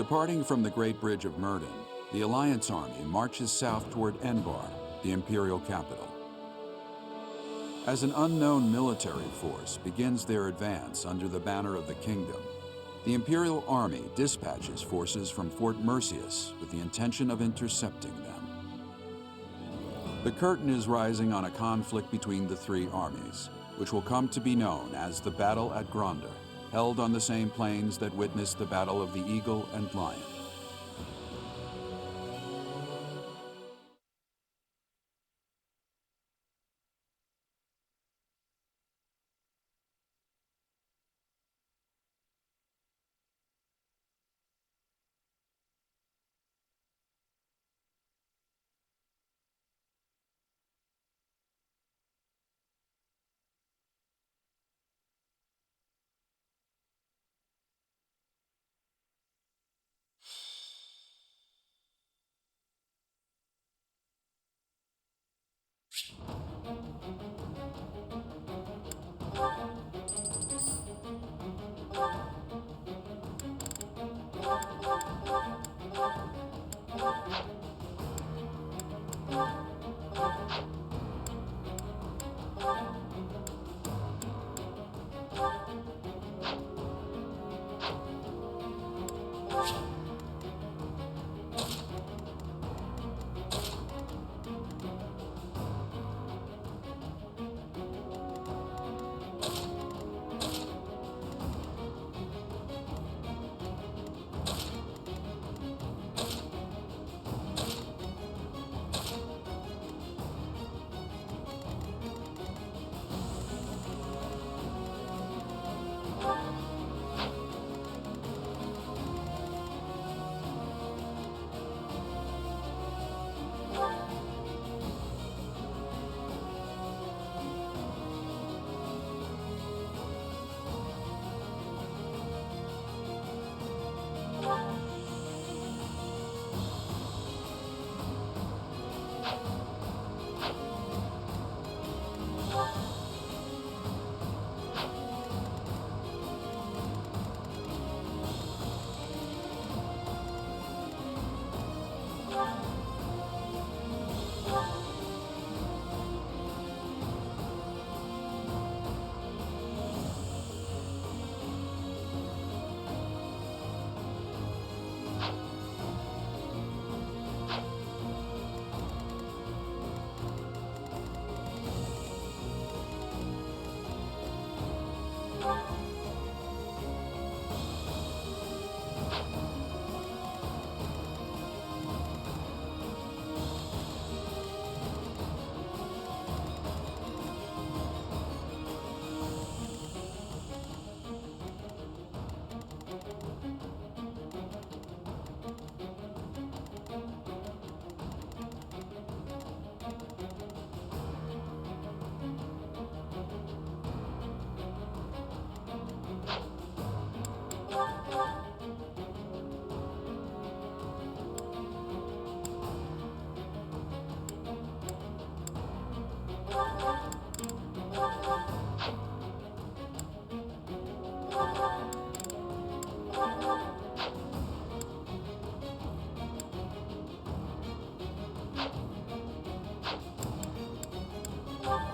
Departing from the Great Bridge of Murden, the Alliance army marches south toward Enbar, the imperial capital. As an unknown military force begins their advance under the banner of the kingdom, the Imperial Army dispatches forces from Fort Mercius with the intention of intercepting them. The curtain is rising on a conflict between the three armies, which will come to be known as the Battle at Gronder, held on the same plains that witnessed the Battle of the Eagle and Lion.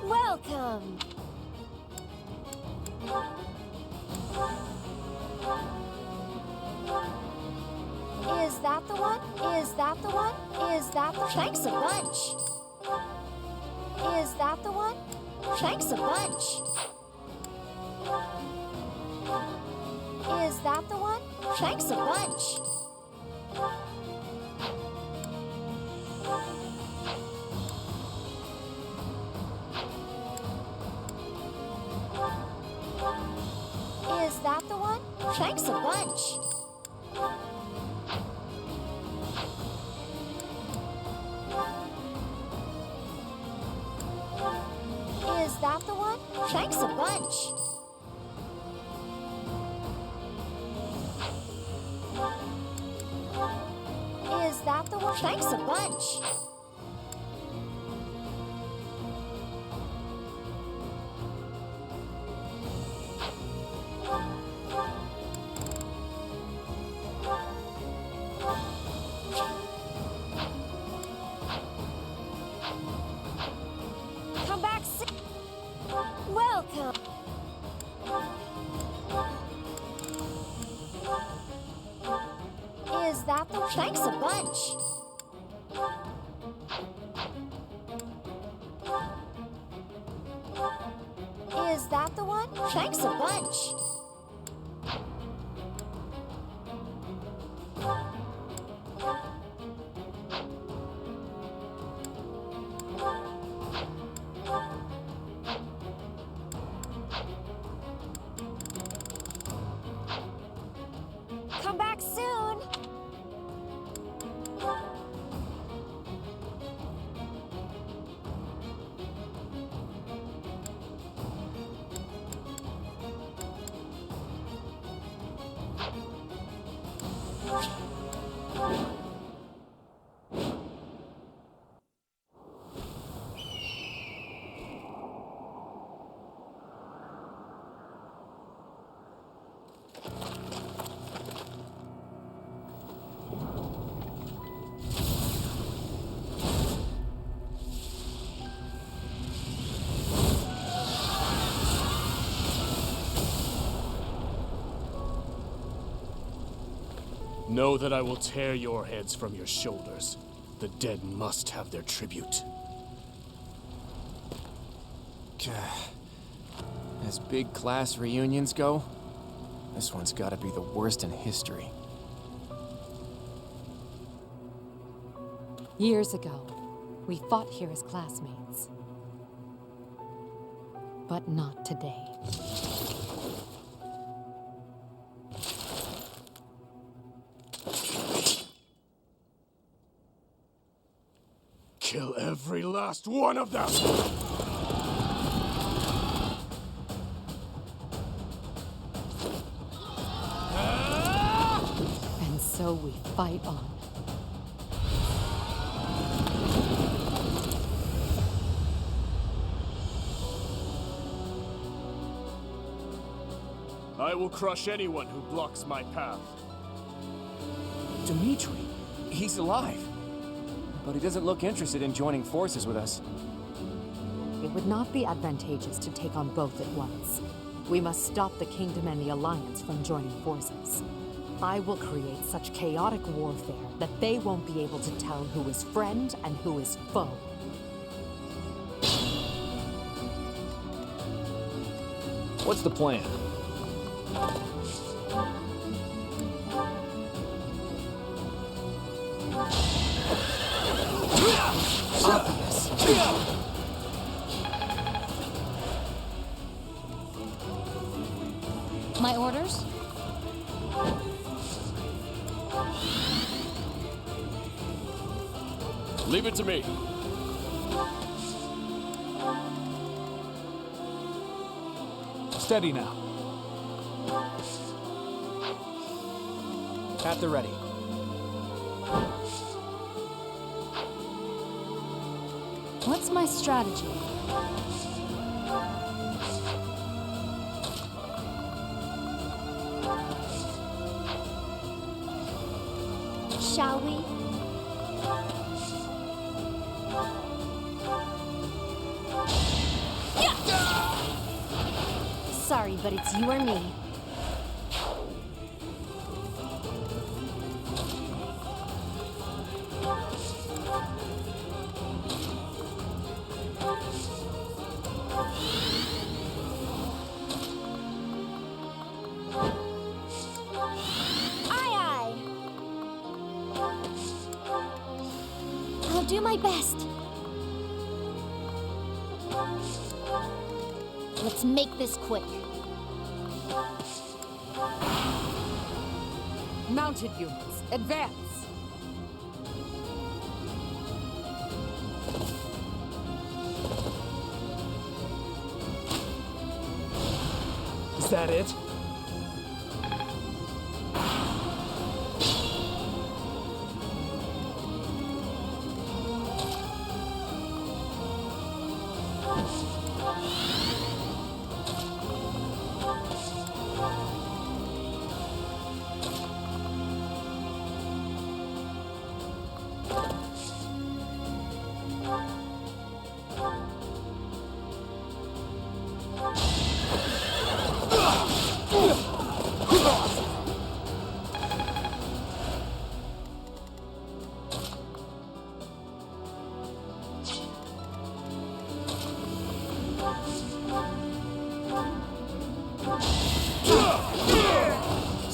Welcome! Is that the one? Is that the one? Is that the... Thanks a bunch! Is that the one? Thanks a bunch! Is that the one? Thanks a bunch! Is that the one? Thanks a bunch! Is that the one? Thanks a bunch! Is that the one? Thanks a bunch! that the... Thanks a bunch. Is that the one? Thanks a bunch. Come back soon. Know that I will tear your heads from your shoulders. The dead must have their tribute. As big class reunions go, this one's gotta be the worst in history. Years ago, we fought here as classmates. But not today. Kill every last one of them! And so we fight on. I will crush anyone who blocks my path. Dimitri, he's alive. But he doesn't look interested in joining forces with us. It would not be advantageous to take on both at once. We must stop the Kingdom and the Alliance from joining forces. I will create such chaotic warfare that they won't be able to tell who is friend and who is foe. What's the plan? Obvious. My orders? Leave it to me. Steady now. At the ready. What's my strategy? Shall we? Yeah! Sorry, but it's you or me. I'll do my best. Let's make this quick. Mounted units, advance! Is that it?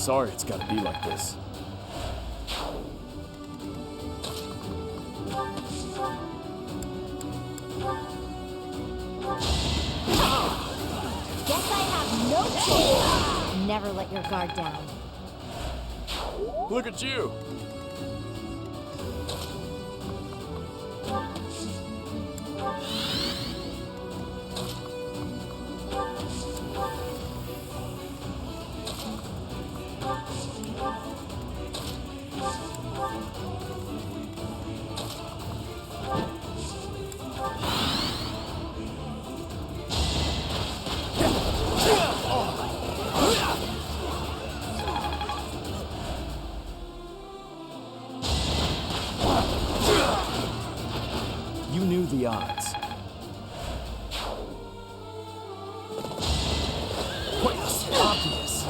Sorry it's gotta be like this. Guess I have no choice. Never let your guard down. Look at you! You knew the odds. Quite obvious.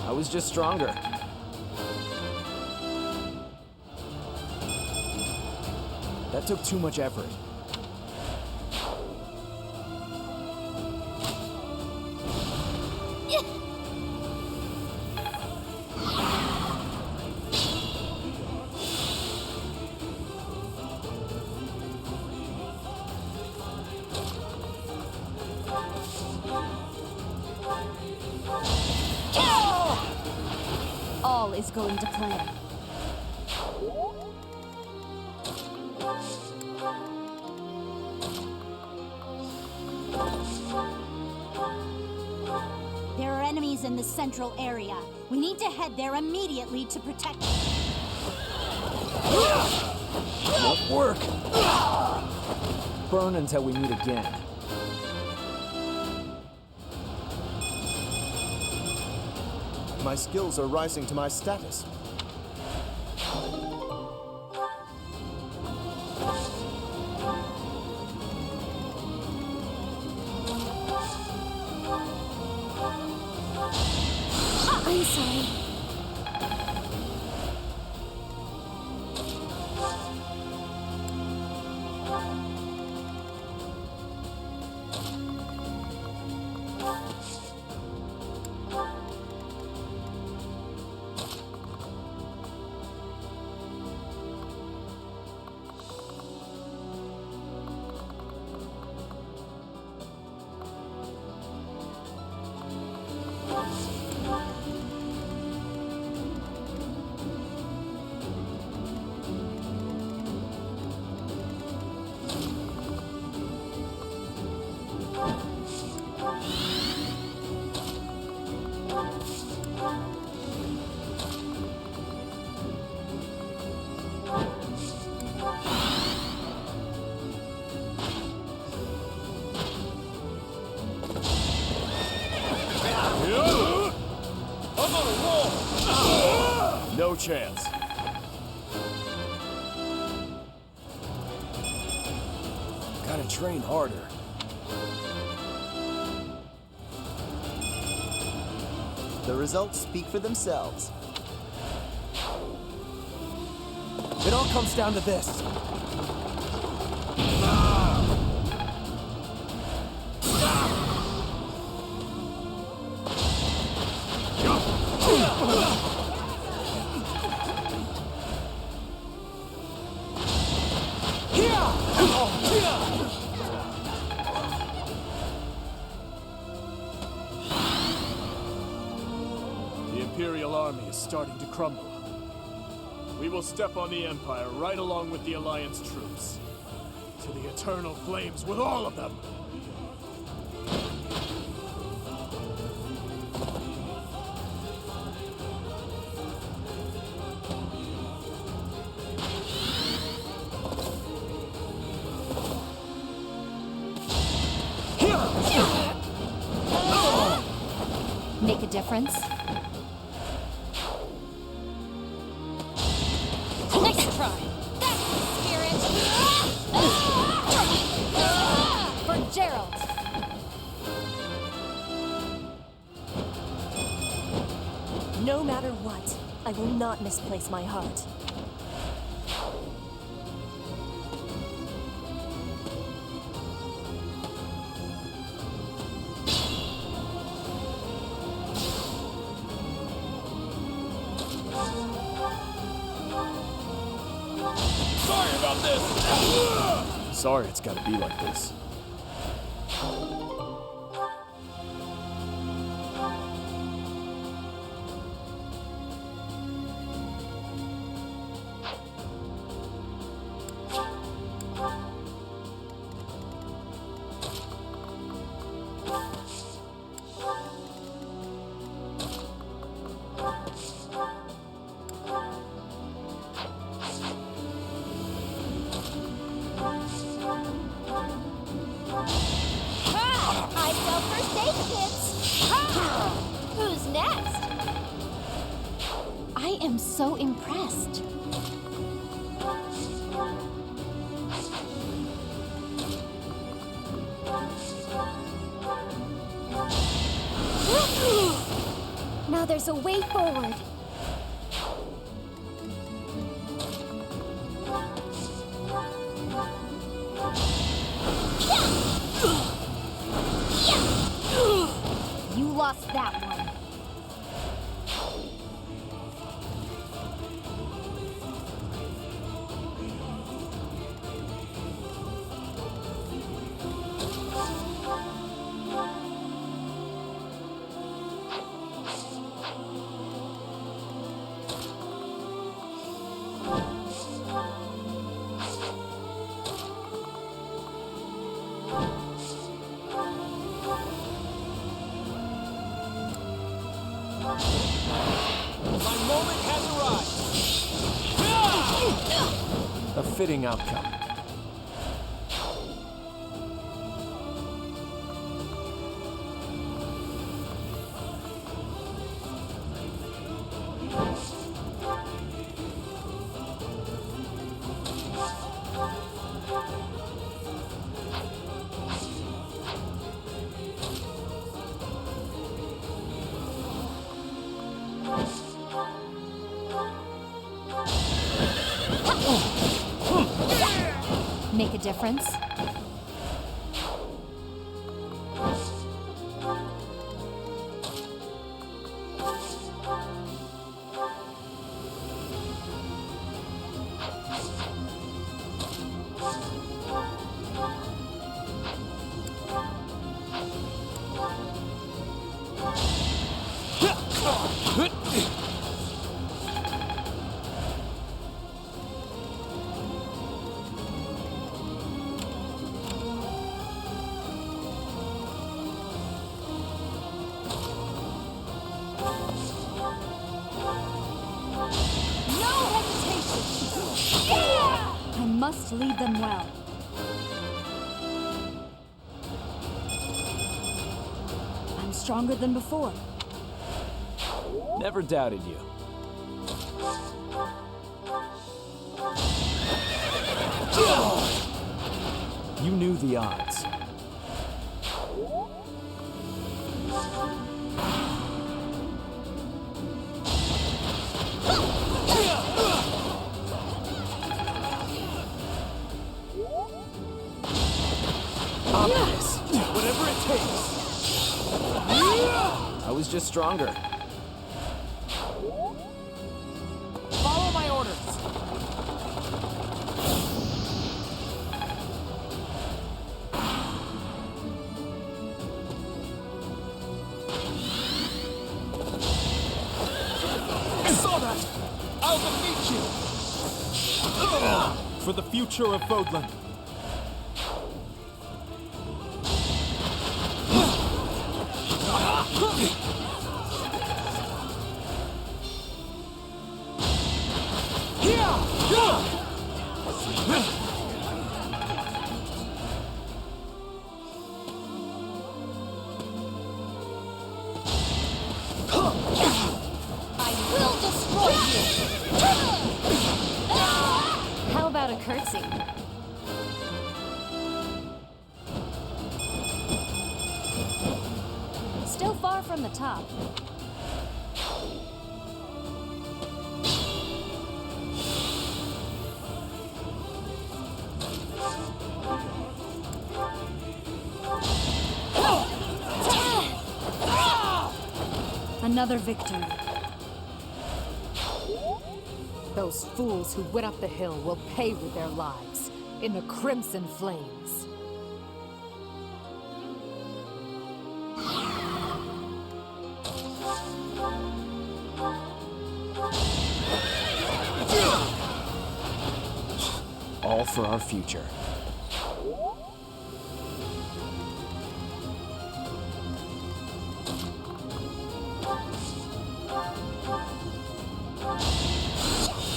I was just stronger. That took too much effort. All is going to plan. There are enemies in the central area. We need to head there immediately to protect them. Won't work. Burn until we meet again. My skills are rising to my status. I'm sorry. No chance. Gotta train harder. The results speak for themselves. It all comes down to this. The Imperial army is starting to crumble. We will step on the Empire right along with the Alliance troops. To the eternal flames with all of them! Make a difference? Nice try! That's the spirit! For Gerald! No matter what, I will not misplace my heart. about this! Sorry it's gotta be like this. I sell first aid kits. Who's next? I am so impressed. Now there's a way forward. You lost that one. My moment has arrived! A fitting outcome. Make a difference? I must lead them well. I'm stronger than before. Never doubted you. You knew the odds. Obvious. Whatever it takes. I was just stronger. Follow my orders. I saw that! I'll defeat you! For the future of Vodland. I will destroy you! How about a curtsy? Still far from the top. Another victory. Those fools who went up the hill will pay with their lives in the crimson flames. All for our future.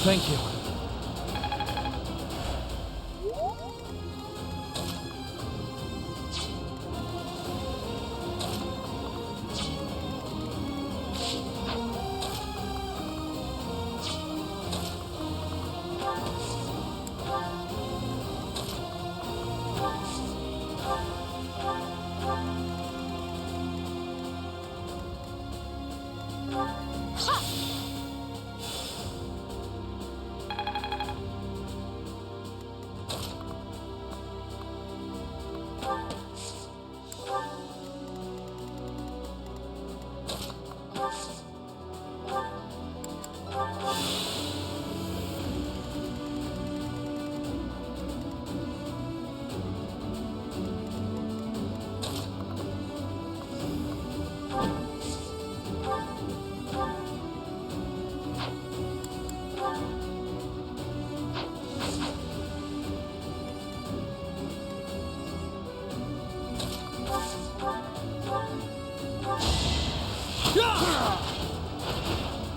Thank you.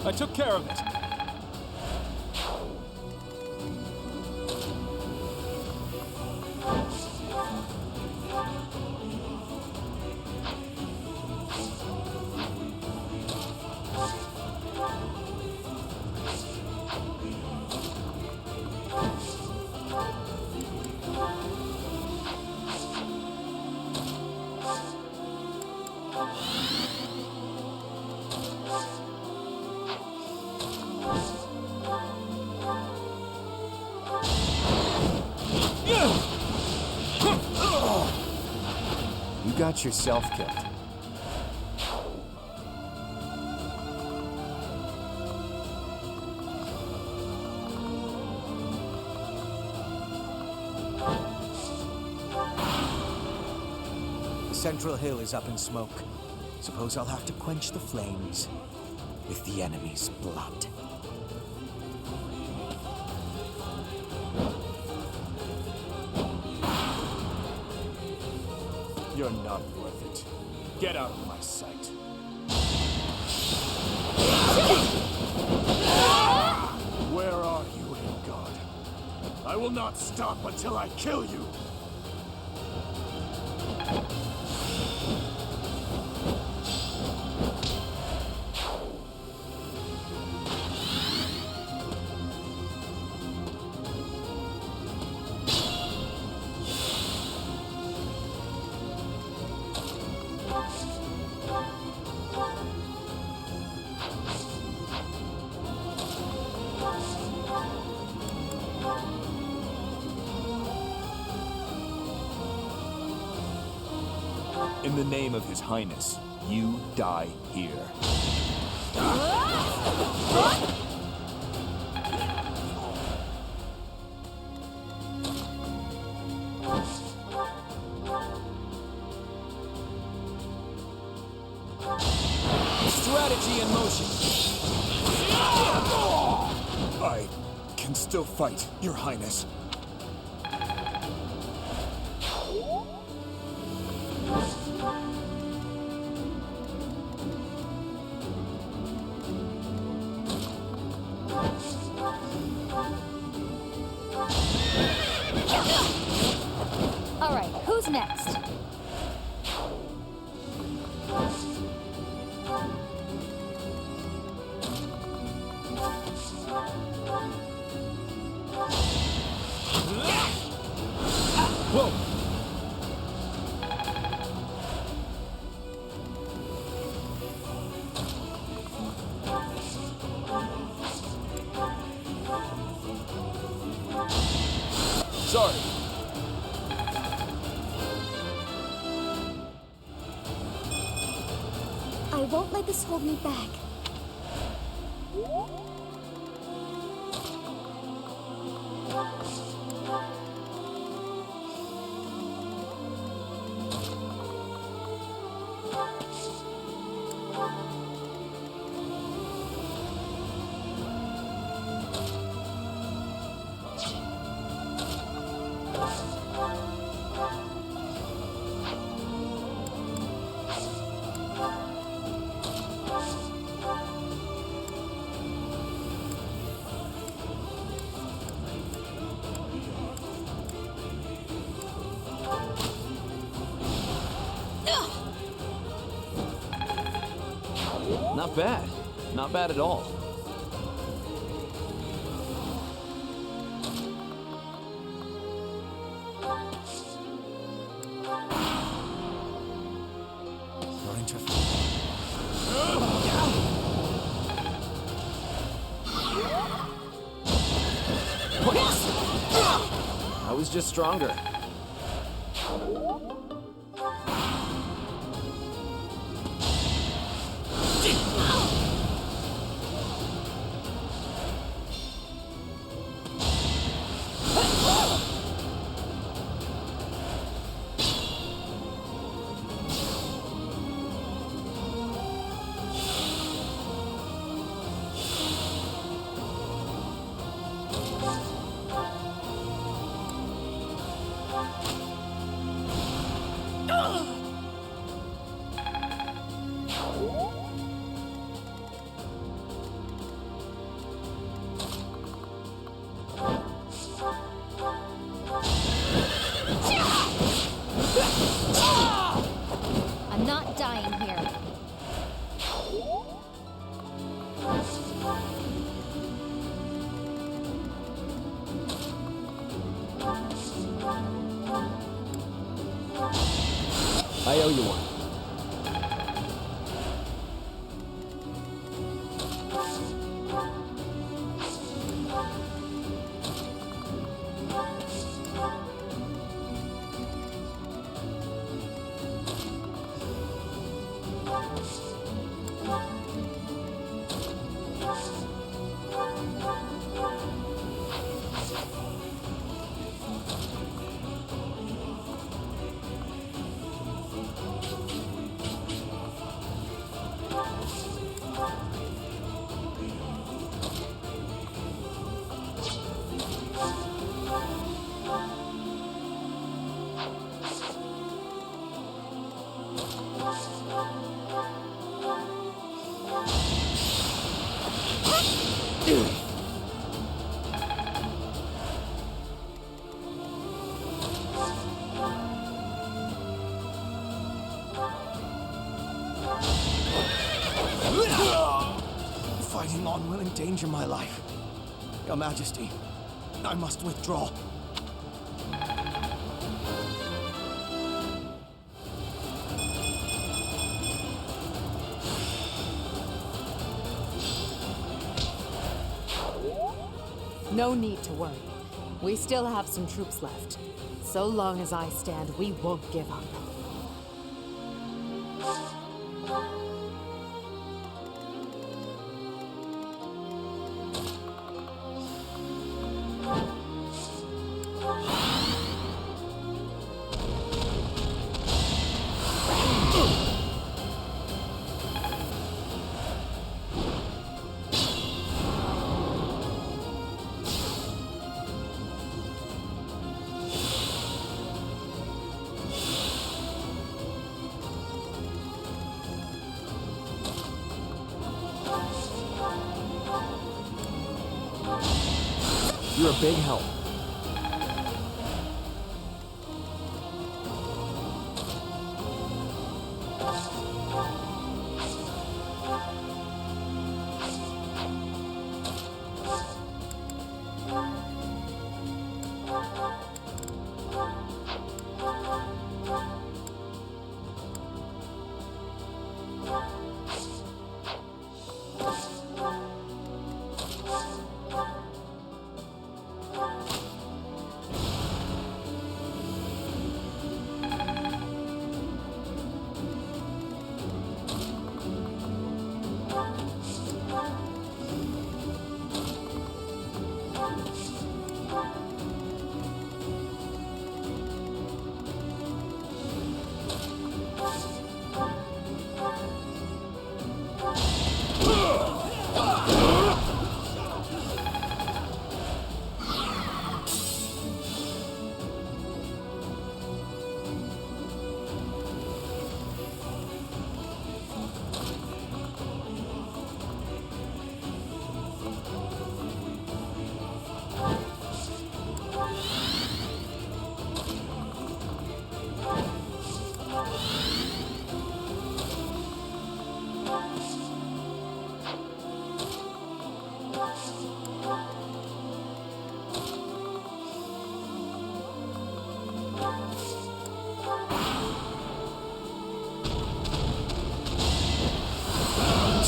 I took care of it. You got yourself killed. The central hill is up in smoke. Suppose I'll have to quench the flames with the enemy's blood. You're not worth it. Get out of my sight. Where are you, God? I will not stop until I kill you! In the name of His Highness, you die here. Strategy in motion. I can still fight, Your Highness. All right, who's next? Whoa! Sorry. I won't let this hold me back. Not bad. Not bad at all. Going to... I was just stronger. I'm not dying here. I owe you one. Fighting on will endanger my life. Your Majesty, I must withdraw. No need to worry. We still have some troops left. So long as I stand, we won't give up. You're a big help.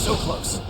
So close.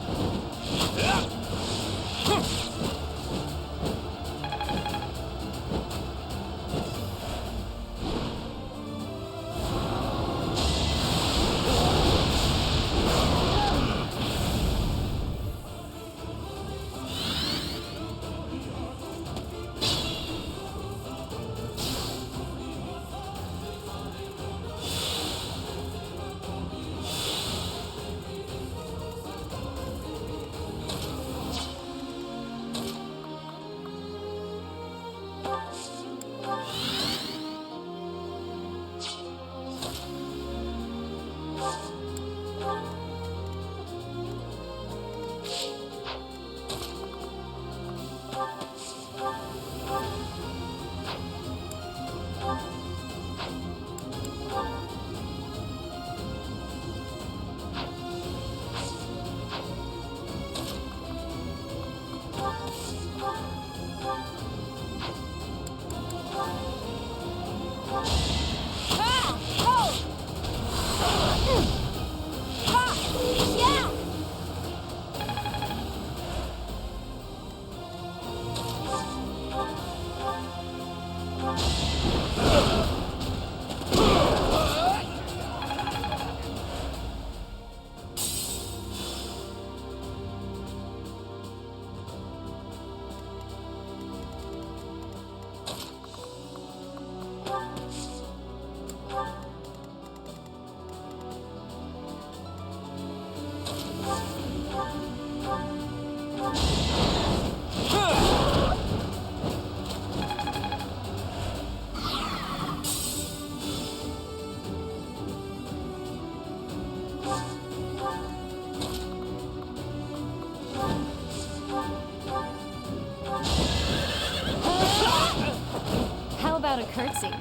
How about a curtsy?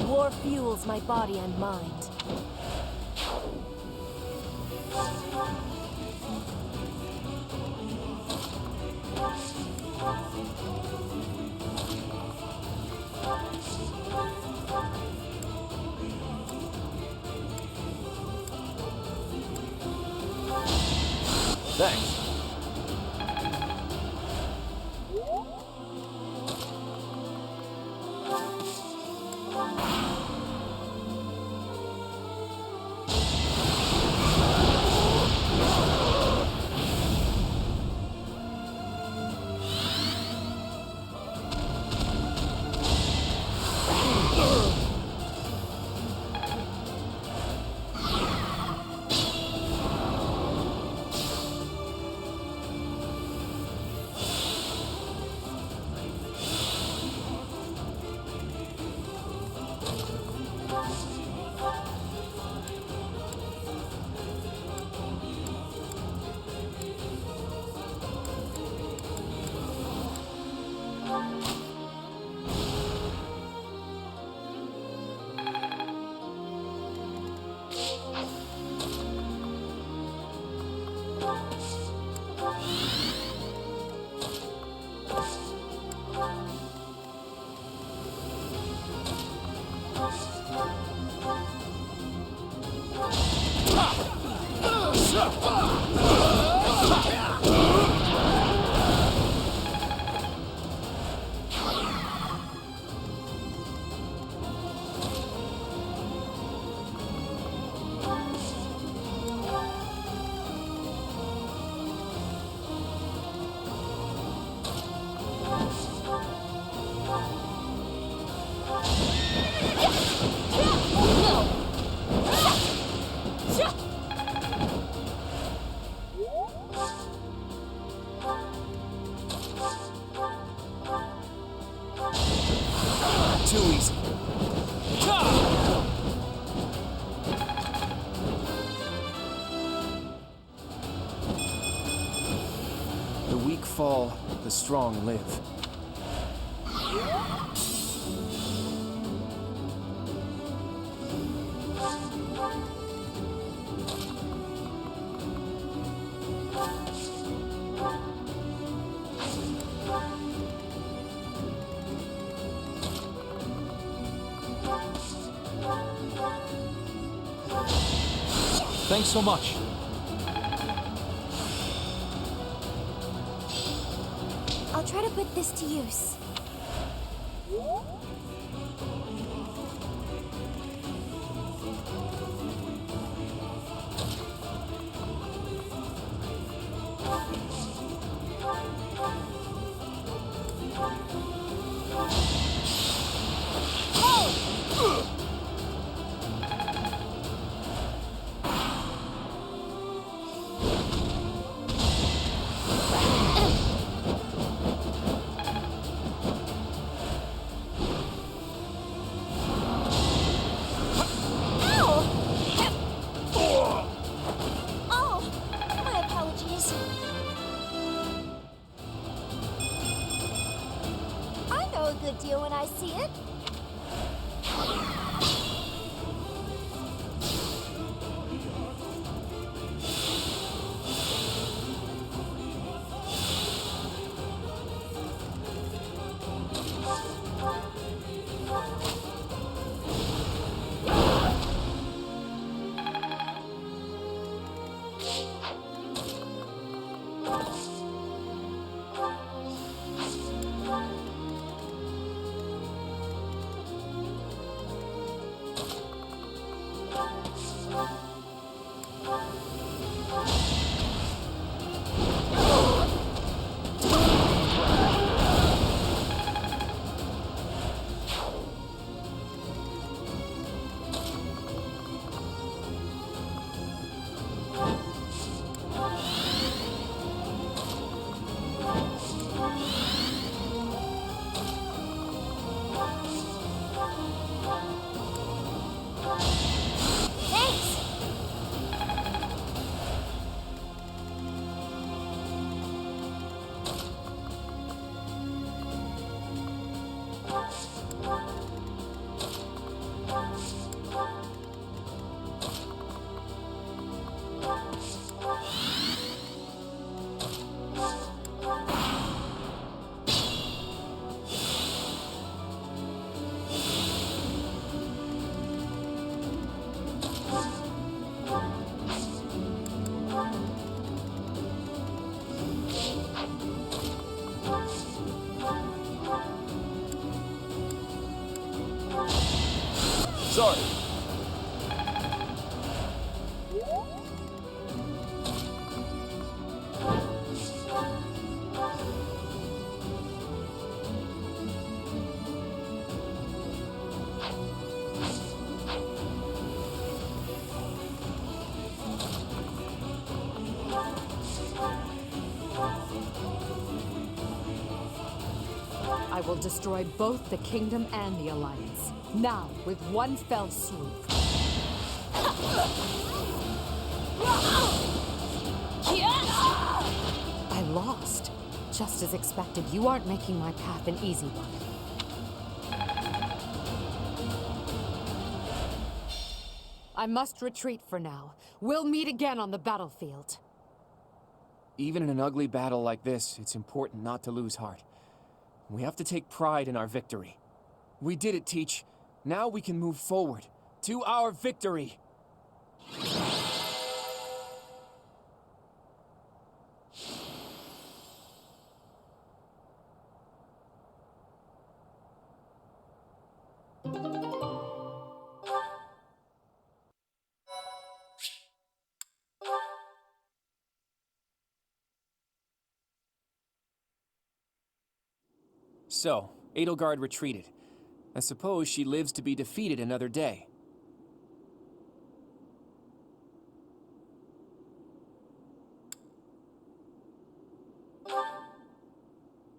War fuels my body and mind. Thanks. Too easy. The weak fall, the strong live. Thanks so much. I'll try to put this to use. Good deal when I see it. Sorry. I will destroy both the Kingdom and the Alliance. Now, with one fell swoop. I lost. Just as expected, you aren't making my path an easy one. I must retreat for now. We'll meet again on the battlefield. Even in an ugly battle like this, it's important not to lose heart. We have to take pride in our victory. We did it, Teach. Now we can move forward to our victory. So, Edelgard retreated. I suppose she lives to be defeated another day.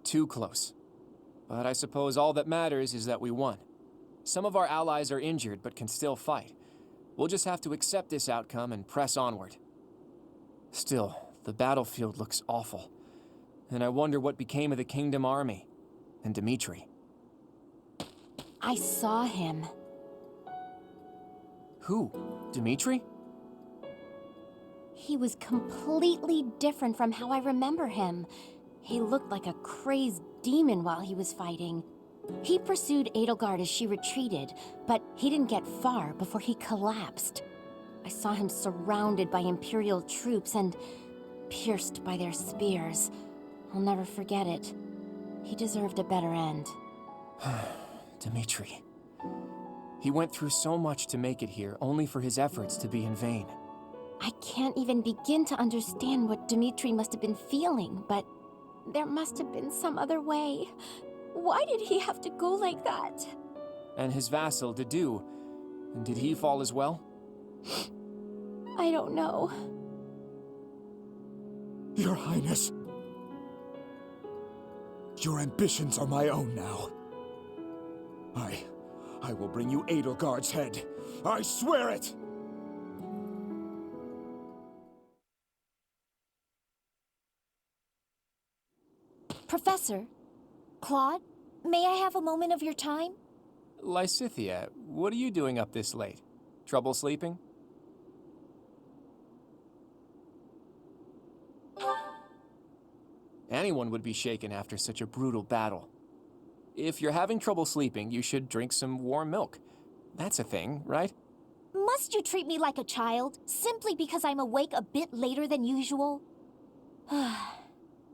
Too close. But I suppose all that matters is that we won. Some of our allies are injured, but can still fight. We'll just have to accept this outcome and press onward. Still, the battlefield looks awful. And I wonder what became of the Kingdom Army. And Dimitri. I saw him. Who? Dimitri? He was completely different from how I remember him. He looked like a crazed demon while he was fighting. He pursued Edelgard as she retreated, but he didn't get far before he collapsed. I saw him surrounded by Imperial troops and pierced by their spears. I'll never forget it. He deserved a better end. Dmitri. He went through so much to make it here, only for his efforts to be in vain. I can't even begin to understand what Dmitri must have been feeling, but there must have been some other way. Why did he have to go like that? And his vassal, Dedu, did he fall as well? I don't know. Your Highness. Your ambitions are my own now. I will bring you Edelgard's head. I swear it! Professor, Claude, may I have a moment of your time? Lysithea, what are you doing up this late? Trouble sleeping? Anyone would be shaken after such a brutal battle. If you're having trouble sleeping, you should drink some warm milk. That's a thing, right? Must you treat me like a child, simply because I'm awake a bit later than usual?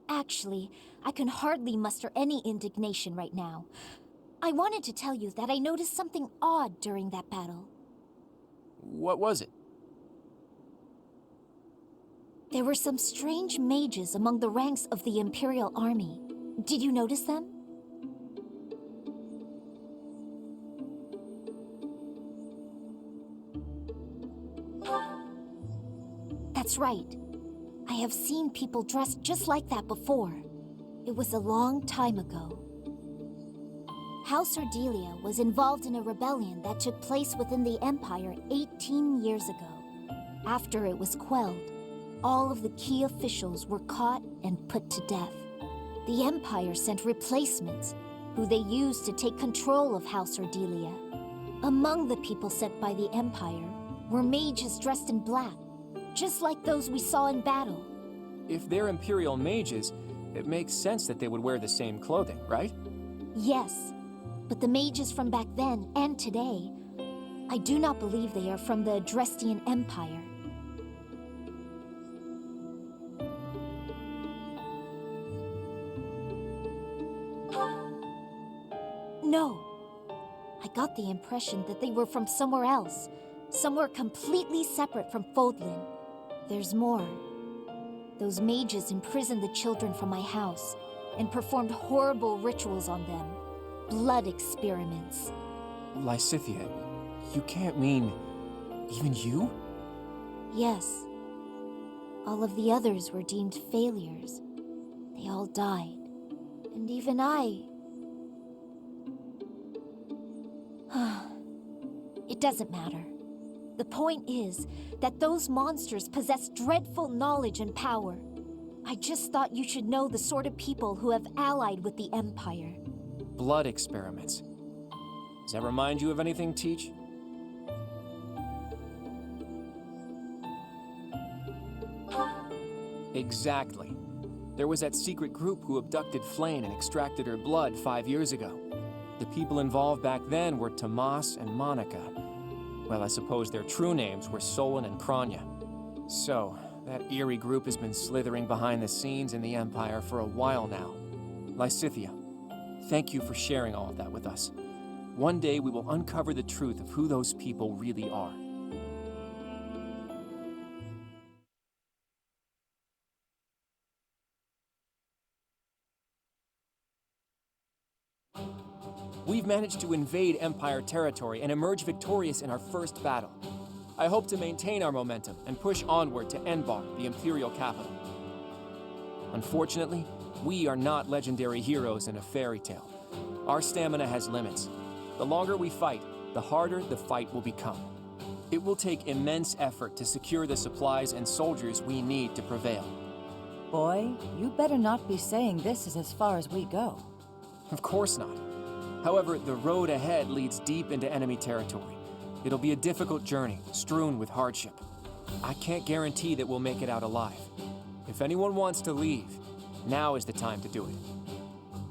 Actually, I can hardly muster any indignation right now. I wanted to tell you that I noticed something odd during that battle. What was it? There were some strange mages among the ranks of the Imperial Army. Did you notice them? That's right. I have seen people dressed just like that before. It was a long time ago. House Ordelia was involved in a rebellion that took place within the Empire 18 years ago. After it was quelled, all of the key officials were caught and put to death. The Empire sent replacements, who they used to take control of House Ordelia. Among the people sent by the Empire were mages dressed in black, just like those we saw in battle. If they're Imperial mages, it makes sense that they would wear the same clothing, right? Yes, but the mages from back then and today, I do not believe they are from the Drestian Empire. No. I got the impression that they were from somewhere else, somewhere completely separate from Fodlan. There's more. Those mages imprisoned the children from my house and performed horrible rituals on them. Blood experiments. Lysithea, you can't mean... even you? Yes. All of the others were deemed failures. They all died. And even I... It doesn't matter. The point is that those monsters possess dreadful knowledge and power. I just thought you should know the sort of people who have allied with the Empire. Blood experiments. Does that remind you of anything, Teach? Exactly. There was that secret group who abducted Flayn and extracted her blood 5 years ago. The people involved back then were Tomas and Monica. Well, I suppose their true names were Solon and Kranya. So, that eerie group has been slithering behind the scenes in the Empire for a while now. Lysithea, thank you for sharing all of that with us. One day we will uncover the truth of who those people really are. We've managed to invade Empire territory and emerge victorious in our first battle. I hope to maintain our momentum and push onward to Enbar, the Imperial capital. Unfortunately, we are not legendary heroes in a fairy tale. Our stamina has limits. The longer we fight, the harder the fight will become. It will take immense effort to secure the supplies and soldiers we need to prevail. Boy, you better not be saying this is as far as we go. Of course not. However, the road ahead leads deep into enemy territory. It'll be a difficult journey, strewn with hardship. I can't guarantee that we'll make it out alive. If anyone wants to leave, now is the time to do it.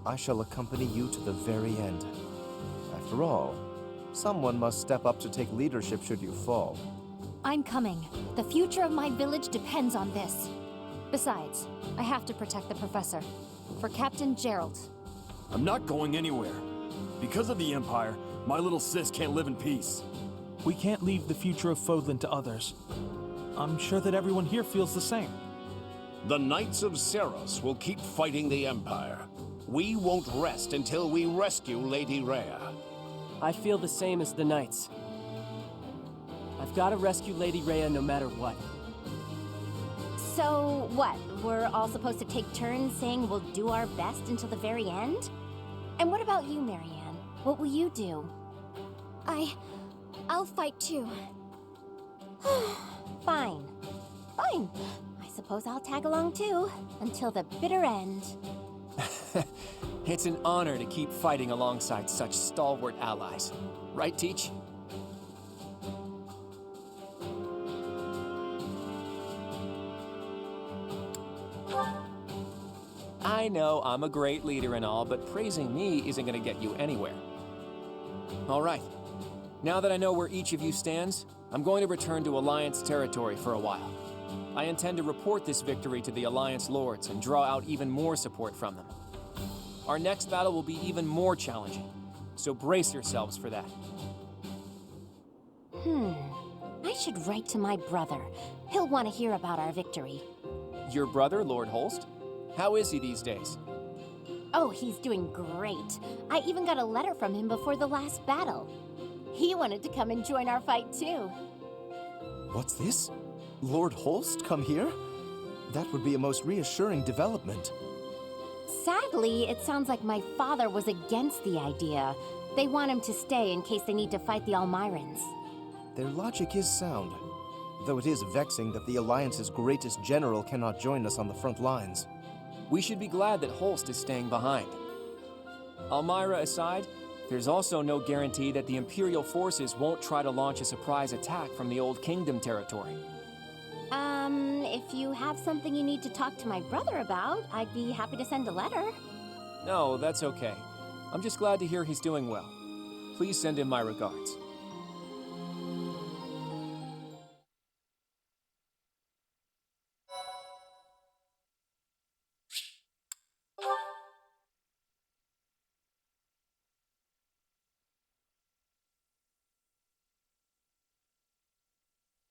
I shall accompany you to the very end. After all, someone must step up to take leadership should you fall. I'm coming. The future of my village depends on this. Besides, I have to protect the professor. For Captain Gerald. I'm not going anywhere. Because of the Empire, my little sis can't live in peace. We can't leave the future of Fodlan to others. I'm sure that everyone here feels the same. The Knights of Seros will keep fighting the Empire. We won't rest until we rescue Lady Rhea. I feel the same as the Knights. I've got to rescue Lady Rhea no matter what. So, what? We're all supposed to take turns saying we'll do our best until the very end? And what about you, Marianne? What will you do? I'll fight too. Fine. Fine. I suppose I'll tag along too, until the bitter end. It's an honor to keep fighting alongside such stalwart allies. Right, Teach? I know I'm a great leader and all, but praising me isn't gonna get you anywhere. All right. Now that I know where each of you stands, I'm going to return to Alliance territory for a while. I intend to report this victory to the Alliance Lords and draw out even more support from them. Our next battle will be even more challenging, so brace yourselves for that. I should write to my brother. He'll want to hear about our victory. Your brother, Lord Holst? How is he these days? Oh, he's doing great. I even got a letter from him before the last battle. He wanted to come and join our fight too. What's this? Lord Holst come here? That would be a most reassuring development. Sadly, it sounds like my father was against the idea. They want him to stay in case they need to fight the Almirans. Their logic is sound, though it is vexing that the Alliance's greatest general cannot join us on the front lines. We should be glad that Holst is staying behind. Almira aside, there's also no guarantee that the Imperial forces won't try to launch a surprise attack from the Old Kingdom territory. If you have something you need to talk to my brother about, I'd be happy to send a letter. No, that's okay. I'm just glad to hear he's doing well. Please send him my regards.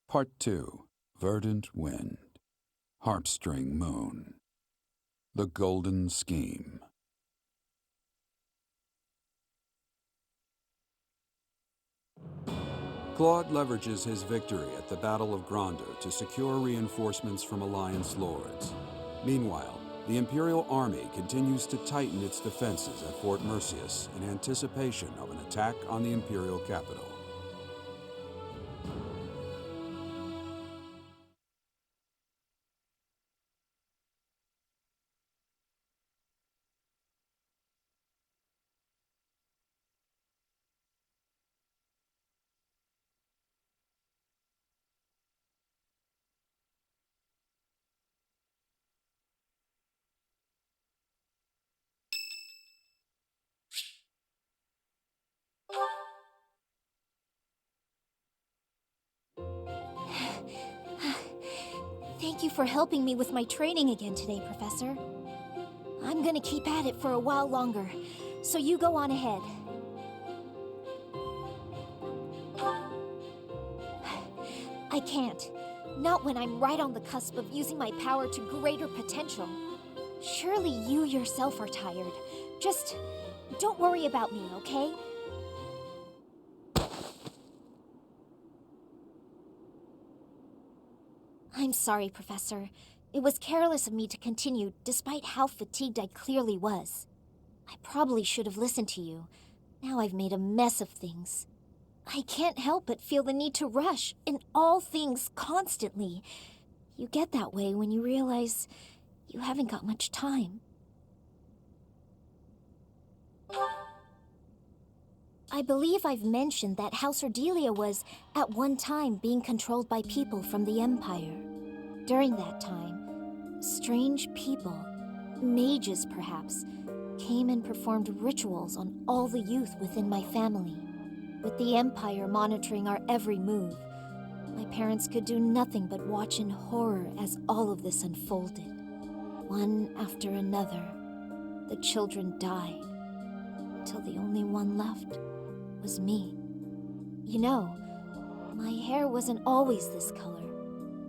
Part 2. Verdant Wind. Heartstring Moon. The Golden Scheme. Claude leverages his victory at the Battle of Gronder to secure reinforcements from Alliance lords. Meanwhile, the Imperial Army continues to tighten its defenses at Fort Mercius in anticipation of an attack on the Imperial capital. Thank you for helping me with my training again today, Professor. I'm gonna keep at it for a while longer, so you go on ahead. I can't. Not when I'm right on the cusp of using my power to greater potential. Surely you yourself are tired. Just don't worry about me, okay? I'm sorry, Professor. It was careless of me to continue, despite how fatigued I clearly was. I probably should have listened to you. Now I've made a mess of things. I can't help but feel the need to rush in all things constantly. You get that way when you realize you haven't got much time. I believe I've mentioned that House Ardelia was, at one time, being controlled by people from the Empire. During that time, strange people, mages perhaps, came and performed rituals on all the youth within my family, with the Empire monitoring our every move. My parents could do nothing but watch in horror as all of this unfolded. One after another, the children died, until the only one left was me. You know, my hair wasn't always this color.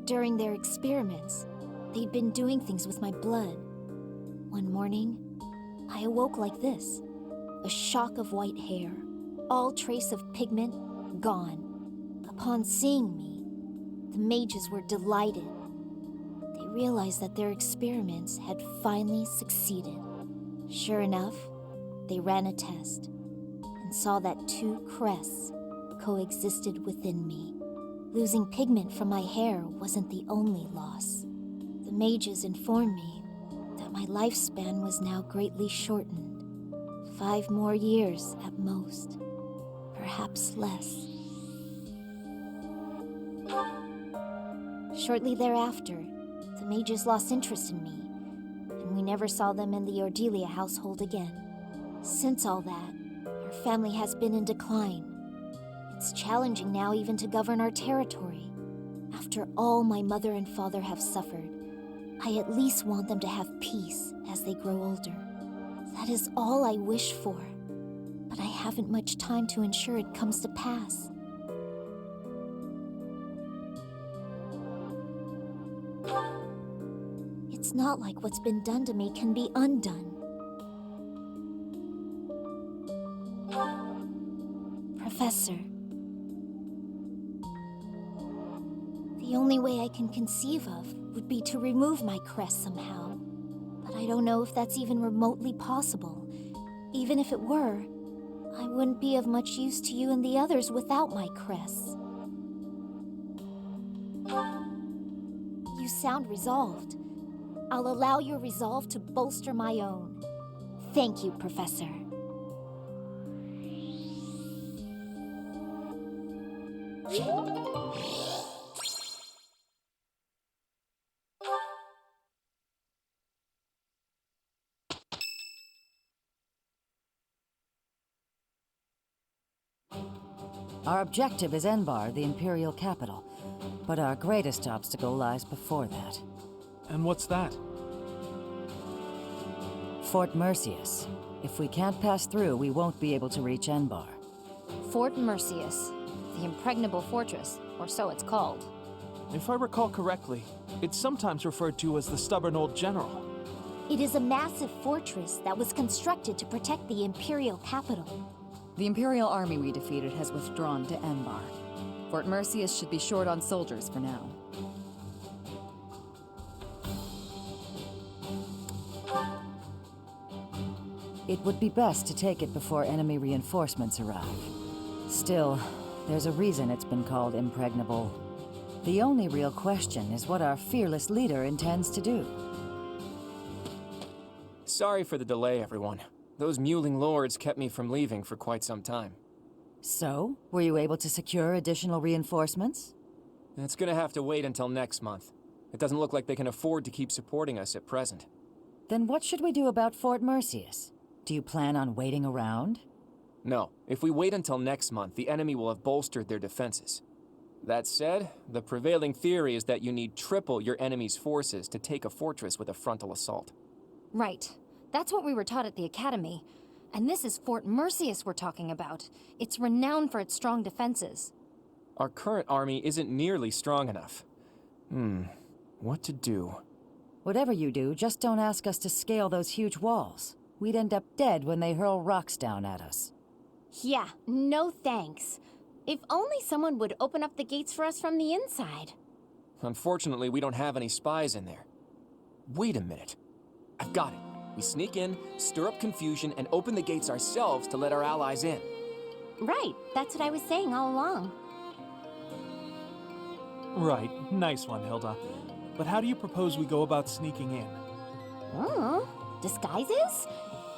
During their experiments, they'd been doing things with my blood. One morning, I awoke like this. A shock of white hair, all trace of pigment gone. Upon seeing me, the mages were delighted. They realized that their experiments had finally succeeded. Sure enough, they ran a test and saw that two crests coexisted within me. Losing pigment from my hair wasn't the only loss. The mages informed me that my lifespan was now greatly shortened. 5 more years at most, perhaps less. Shortly thereafter, the mages lost interest in me, and we never saw them in the Ordelia household again. Since all that, our family has been in decline. It's challenging now even to govern our territory. After all my mother and father have suffered, I at least want them to have peace as they grow older. That is all I wish for, but I haven't much time to ensure it comes to pass. It's not like what's been done to me can be undone. Professor, the only way I can conceive of would be to remove my crest somehow. But I don't know if that's even remotely possible. Even if it were, I wouldn't be of much use to you and the others without my crests. You sound resolved. I'll allow your resolve to bolster my own. Thank you, Professor. Our objective is Enbar, the Imperial capital, but our greatest obstacle lies before that. And what's that? Fort Mercius. If we can't pass through, we won't be able to reach Enbar. Fort Mercius, the impregnable fortress, or so it's called. If I recall correctly, it's sometimes referred to as the Stubborn Old General. It is a massive fortress that was constructed to protect the Imperial capital. The Imperial army we defeated has withdrawn to Enbar. Fort Mercius should be short on soldiers for now. It would be best to take it before enemy reinforcements arrive. Still, there's a reason it's been called impregnable. The only real question is what our fearless leader intends to do. Sorry for the delay, everyone. Those mewling lords kept me from leaving for quite some time. So, were you able to secure additional reinforcements? It's gonna have to wait until next month. It doesn't look like they can afford to keep supporting us at present. Then what should we do about Fort Mercius? Do you plan on waiting around? No. If we wait until next month, the enemy will have bolstered their defenses. That said, the prevailing theory is that you need triple your enemy's forces to take a fortress with a frontal assault. Right. That's what we were taught at the academy. And this is Fort Mercius we're talking about. It's renowned for its strong defenses. Our current army isn't nearly strong enough. What to do? Whatever you do, just don't ask us to scale those huge walls. We'd end up dead when they hurl rocks down at us. Yeah, no thanks. If only someone would open up the gates for us from the inside. Unfortunately, we don't have any spies in there. Wait a minute. I've got it. We sneak in, stir up confusion, and open the gates ourselves to let our allies in. Right, that's what I was saying all along. Right, nice one, Hilda. But how do you propose we go about sneaking in? Disguises?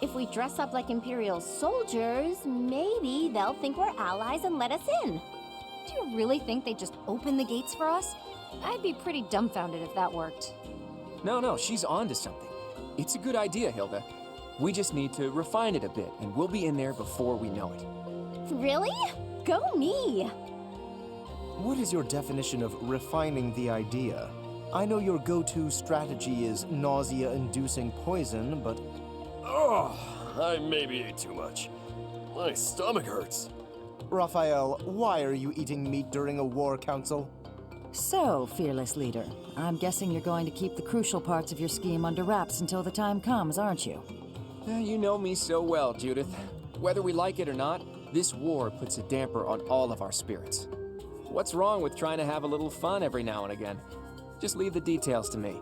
If we dress up like Imperial soldiers, maybe they'll think we're allies and let us in. Do you really think they'd just open the gates for us? I'd be pretty dumbfounded if that worked. No, she's on to something. It's a good idea, Hilda. We just need to refine it a bit, and we'll be in there before we know it. Really? Go me! What is your definition of refining the idea? I know your go-to strategy is nausea-inducing poison, but... Oh, I maybe ate too much. My stomach hurts. Raphael, why are you eating meat during a war council? So, fearless leader, I'm guessing you're going to keep the crucial parts of your scheme under wraps until the time comes, aren't you? You know me so well, Judith. Whether we like it or not, this war puts a damper on all of our spirits. What's wrong with trying to have a little fun every now and again? Just leave the details to me.